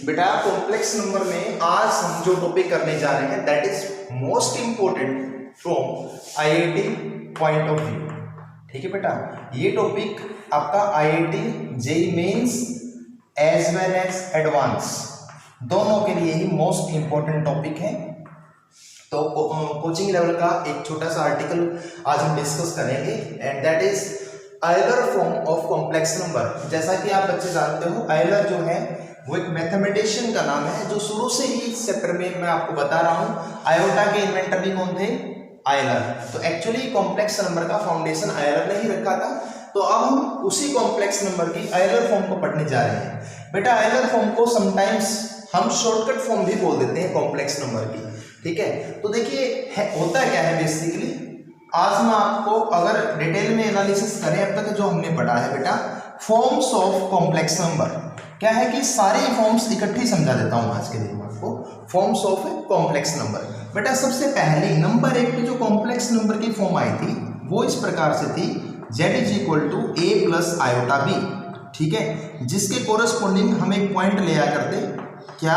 बेटा complex number में आज हम जो टॉपिक करने जा रहे हैं that is most important from IIT point of view. ठीक है बेटा, ये टॉपिक आपका IIT JEE mains as well as advance दोनों के लिए ही मोस्ट इंपॉर्टेंट टॉपिक है। तो कोचिंग लेवल का एक छोटा सा आर्टिकल आज हम डिस्कस करेंगे and that is Euler form of complex number. जैसा कि आप बच्चे जानते हो आयलर जो है वो एक मैथमेटिशियन का नाम है जो शुरू से ही इस चैप्टर में मैं आपको बता रहा हूँ आयोटा के इन्वेंटर भी कौन थे, आयलर। तो एक्चुअली कॉम्प्लेक्स नंबर का फाउंडेशन आयलर ने ही रखा था। तो अब हम उसी कॉम्प्लेक्स नंबर की आयलर फॉर्म को पढ़ने जा रहे हैं। बेटा आयलर फॉर्म को समटाइम्स हम शॉर्टकट फॉर्म भी बोल देते हैं कॉम्प्लेक्स नंबर की। ठीक है, तो देखिए होता क्या है बेसिकली, आज मैं आपको अगर डिटेल में एनालिसिस करें अब तक जो हमने पढ़ा है बेटा फॉर्म्स ऑफ कॉम्प्लेक्स नंबर, क्या है कि सारी फॉर्म्स इकट्ठी समझा देता हूं आज के दिन में आपको। फॉर्म्स ऑफ कॉम्प्लेक्स नंबर बेटा सबसे पहले नंबर एक की जो कॉम्प्लेक्स नंबर की फॉर्म आई थी वो इस प्रकार से थी z is equal to a plus iota b। ठीक है, जिसके कोरस्पॉन्डिंग हम एक पॉइंट ले आ करते क्या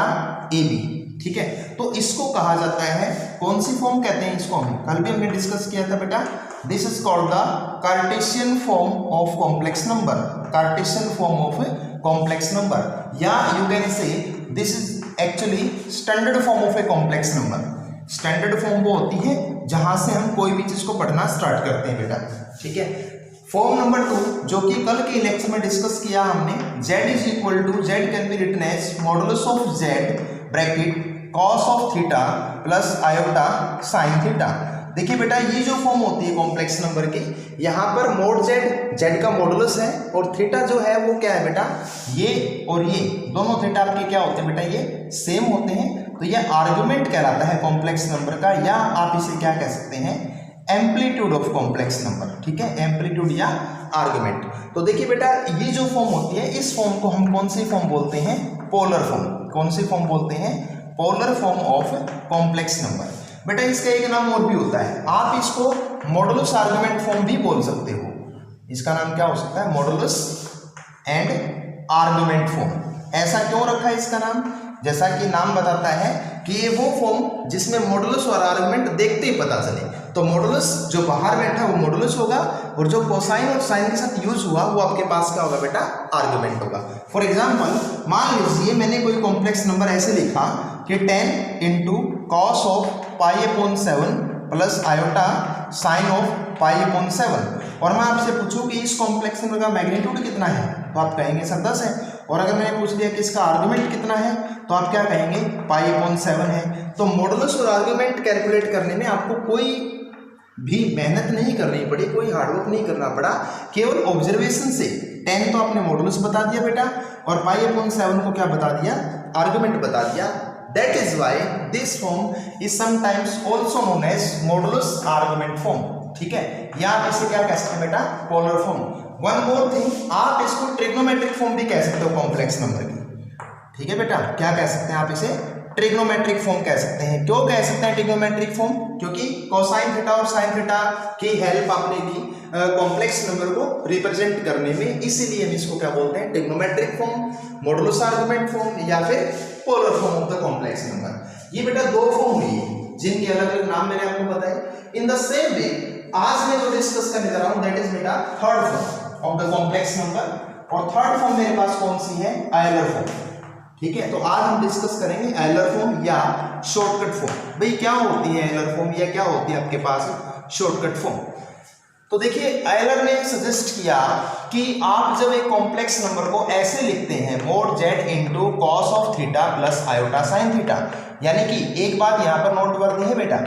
ए बी। ठीक है, तो इसको कहा जाता है कौन सी फॉर्म कहते हैं इसको, हम कल भी हमने डिस्कस किया था बेटा। This is called the Cartesian form of complex number, Cartesian form of complex number, या you can say this is actually standard form of a complex number. Standard form वो होती है जहां से हम कोई भी चीज को पढ़ना स्टार्ट करते हैं बेटा। ठीक है, फॉर्म नंबर 2 जो कि कल के लेक्चर में डिस्कस किया हमने, z is equal to z can be written as modulus of z bracket cos of theta plus iota sine theta. देखिए बेटा ये जो फॉर्म होती है कॉम्प्लेक्स नंबर की, यहाँ पर मोड z का मॉडुलस है और थीटा जो है वो क्या है बेटा, ये और ये दोनों थीटा आपके क्या होते हैं बेटा, ये सेम होते हैं। तो ये आर्गुमेंट कहलाता है कॉम्प्लेक्स नंबर का, या आप इसे क्या कह सकते हैं एम्पलीट्यूड ऑफ कॉम्प्लेक्स नंबर। ठीक है, एम्पलीट्यूड या आर्गुमेंट। तो देखिए बेटा ये जो फॉर्म होती है इस फॉर्म को हम कौन सी फॉर्म बोलते हैं, पोलर फॉर्म। कौन सी फॉर्म बोलते हैं, polar form of complex number. बेटा इसका एक नाम और भी होता है, आप इसको मॉडुलस आर्गुमेंट फॉर्म भी बोल सकते हो। इसका नाम क्या हो सकता है, मॉडुलस एंड आर्गुमेंट फॉर्म। ऐसा क्यों रखा है इसका नाम, जैसा कि नाम बताता है कि ये वो फॉर्म जिसमें मॉडुलस और आर्गुमेंट देखते ही पता चले। तो मॉडुलस जो बाहर बैठा वो मॉडुलस होगा और जो कोसाइन और साइन के साथ यूज हुआ वो आपके पास क्या होगा बेटा, आर्गुमेंट होगा। फॉर एग्जाम्पल मान लीजिए मैंने कोई कॉम्प्लेक्स नंबर ऐसे लिखा कि 10 into cos of pi upon 7 plus iota sign of pi upon 7, और मैं आपसे पूछूं कि इस कॉम्प्लेक्स नंबर का मैग्नीट्यूड कितना है तो आप कहेंगे सर 10 है। और अगर मैंने पूछ लिया कि इसका आर्गुमेंट कितना है तो आप क्या कहेंगे पाई अपॉन 7 है। तो मॉडुलस और आर्गुमेंट कैलकुलेट करने में आपको कोई भी मेहनत नहीं करनी पड़ी, कोई हार्डवर्क नहीं करना पड़ा, केवल ऑब्जर्वेशन से 10 तो आपने मॉडुलस बता दिया बेटा और पाई अपॉन 7 को क्या बता दिया, आर्गुमेंट बता दिया। That is why this form is sometimes also known as modulus argument form। ठीक है, या आप इसे क्या कह सकते हैं बेटा, polar form. One more thing, आप इसको ट्रिग्नोमेट्रिक फॉर्म भी कह सकते हो कॉम्प्लेक्स नंबर की। ठीक है बेटा, क्या कह सकते हैं आप इसे, ट्रिग्नोमेट्रिक फॉर्म कह सकते हैं। क्यों कह सकते हैं ट्रिग्नोमेट्रिक फॉर्म, क्योंकि कोसाइन थीटा और साइन थीटा की हेल्प आपने ली कॉम्प्लेक्स नंबर को रिप्रेजेंट करने में, इसीलिए हम इसको क्या बोलते हैं trigonometric form, modulus argument form या फिर polar form of the complex number. ये बेटा दो फॉर्म हुई है जिनके अलग अलग नाम मैंने आपको बताए। इन द सेम वे आज मैं जो डिस्कस करने जा रहा हूं दैट इज बेटा third form of the complex number, और थर्ड फॉर्म मेरे पास कौन सी है, आयलर फॉर्म। ठीक है, तो आज हम डिस्कस करेंगे आयलर फॉर्म या शॉर्टकट फॉर्म। भाई क्या होती है आयलर फॉर्म या क्या होती है आपके पास शॉर्टकट फॉर्म। तो देखिए आयलर ने सजेस्ट किया कि आप जब एक कॉम्प्लेक्स नंबर को ऐसे लिखते हैं mode z into cos of theta plus iota sine theta, यानी कि एक बात यहाँ पर नोट वर्दी है बेटा,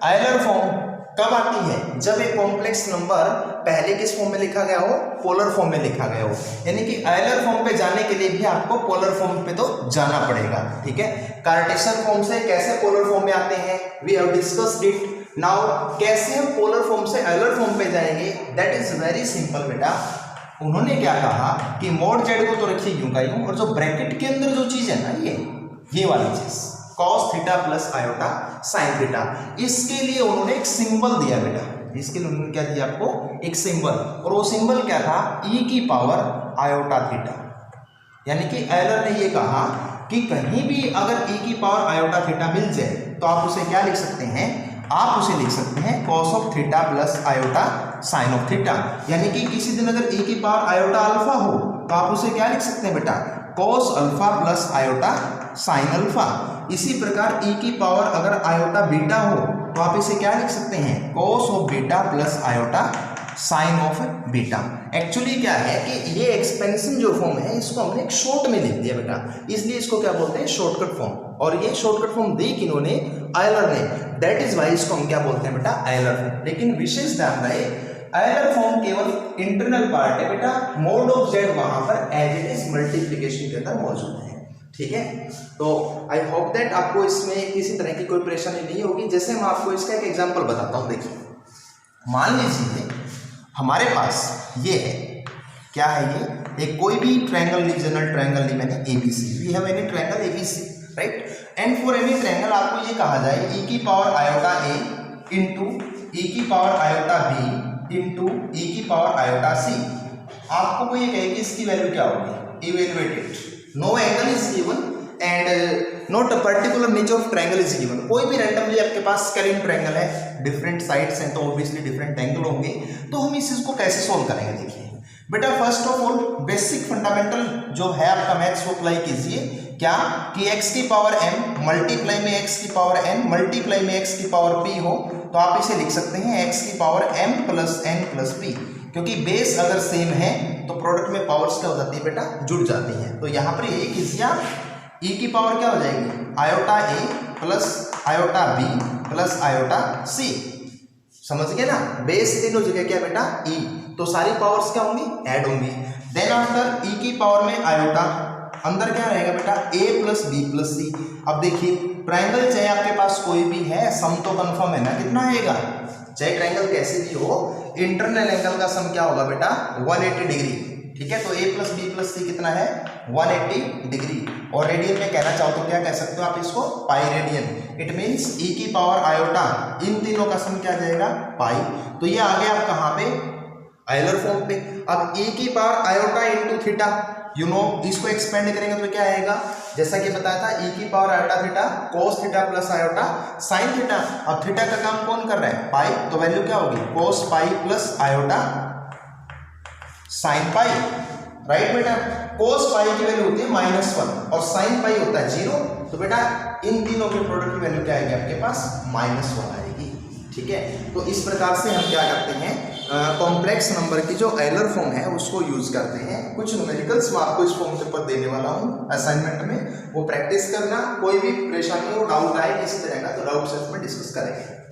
आयलर फॉर्म कब आती है, जब एक कॉम्प्लेक्स नंबर पहले किस फॉर्म में लिखा गया हो, पोलर फॉर्म में लिखा गया हो। यानी कि आयलर फॉर्म पे जाने के लिए भी आपको पोलर फॉर्म पे तो जाना पड़ेगा। ठीक है, कार्टेशियन फॉर्म से कैसे पोलर फॉर्म में आते हैं, we have discussed it. Now कैसे हम पोलर फॉर्म से आयलर फॉर्म पे जाएंगे, दैट इज वेरी सिंपल बेटा। उन्होंने क्या कहा कि मोड z को तो रखिए यूं का यूं, और जो ब्रैकेट के अंदर जो चीज है ना ये वाली चीज cos theta plus iota sine theta, इसके लिए उन्होंने एक सिंबल दिया बेटा। इसके लिए उन्होंने क्या दिया आपको, एक सिंबल, और वो सिंबल क्या था, e की पावर आयोटा थीटा। यानी कि आयलर ने ये कहा कि कहीं भी अगर e की पावर आयोटा थीटा मिल जाए तो आप उसे क्या लिख सकते हैं, आप उसे लिख सकते हैं cos of theta plus iota sign of theta. यानी कि किसी दिन अगर e की पावर आयोटा अल्फा हो तो आप उसे क्या लिख सकते हैं बेटा, cos alpha plus iota sine alpha. इसी प्रकार e की पावर अगर आयोटा बीटा हो तो आप इसे क्या लिख सकते हैं, cos of beta plus iota sign of beta. Actually क्या है कि ये एक्सपेंशन जो फॉर्म है इसको हमने एक शॉर्ट में लिख दिया बेटा, इसलिए इसको क्या बोलते हैं, शॉर्टकट फॉर्म। और ये शॉर्टकट फॉर्म दी किन्होंने, आयलर ने, दैट इज वाई इसको हम क्या बोलते हैं बेटा, आयलर फॉर्म। लेकिन विशेष ध्यान रहे, आयलर फॉर्म केवल इंटरनल पार्ट है बेटा, मोड ऑफ जेड वहां पर एज इट इज मल्टीप्लीकेशन के अंदर मौजूद है। ठीक है, तो आई होप दैट आपको इसमें किसी तरह की कोई परेशानी नहीं होगी। जैसे मैं आपको इसका एक एग्जांपल बताता हूँ। देखिए, मान लीजिए हमारे पास ये है, क्या है ये, एक कोई भी ट्रायंगल ली, जनरल ट्रायंगल ली मैंने ABC, we have any triangle ABC, right. And for any triangle आपको ये कहा जाए e की power iota a into e की power iota b into e की पावर आयोटा c। आपको कोई ये कहे कि इसकी वैल्यू क्या होगी, evaluate it, no angle is given and not a particular nature of triangle is given. कोई भी रैंडमली आपके पास स्केलिन ट्रायंगल है, डिफरेंट साइड्स हैं तो ऑब्वियसली डिफरेंट एंगल होंगे। तो हम इस चीज को कैसे सोल्व करेंगे, देखिए बेटा, first of all basic fundamental जो है आपका मैथ्स को अप्लाई कीजिए। क्या कि x की पावर m मल्टीप्लाई में x की पावर n मल्टीप्लाई में x की पावर p हो तो आप इसे लिख सकते हैं x की power m plus n plus p, क्योंकि बेस अगर सेम है तो प्रोडक्ट में पावर्स क्या हो जाती है बेटा, जुड़ जाती हैं। तो यहाँ पर ये कीजिए आप, e की पावर क्या हो जाएगी, iota a plus iota b plus iota c, समझ गए ना। बेस तीनों जगह क्या बेटा, e, तो सारी पावर्स क्या होंगी, ऐड होंगी। देन आफ्टर e की पावर में आयोटा, अंदर क्या रहेगा बेटा, a प्लस बी प्लस सी। अब देखिए ट्रायंगल चाहे आपके पास कोई भी है, सम तो कंफर्म है ना, कितना आएगा, चाहे ट्रायंगल कैसे भी हो, इंटरनल एंगल का सम क्या होगा बेटा, 180 डिग्री। ठीक है, तो a प्लस बी प्लस सी कितना है, 180 डिग्री। और रेडियन में कहना चाहो तो क्या कह सकते हो आप इसको, pi radian. It means e की पावर आयोटा, इन तीनों का सम क्या जाएगा, पाई। तो ये आ गया आप कहाँ पे, आयलर फॉर्म पे। अब e की power iota into theta, you know, इसको एक्सपेंड करेंगे तो क्या आएगा, जैसा कि बताया था, e की power iota theta cos theta plus iota sine theta. अब थीटा का काम कौन कर रहा है, पाई, तो वैल्यू क्या होगी, cos pi plus iota sine pi, right बेटा। cos पाई की वैल्यू होती है -1 और साइन पाई होता है 0, तो बेटा इन तीनों के प्रोडक्ट की वैल्यू क्या आएगी आपके पास, -1 आएगी। ठीक है, तो इस प्रकार से हम क्या करते हैं, कॉम्प्लेक्स नंबर की जो आयलर फॉर्म है उसको यूज करते हैं। कुछ न्यूमेरिकल्स मैं आपको इस फॉर्म के ऊपर देने वाला हूँ असाइनमेंट में, वो प्रैक्टिस करना। कोई भी परेशानी हो, डाउट आए किसी तरह का, तो डाउट सेट में डिस्कस करेंगे।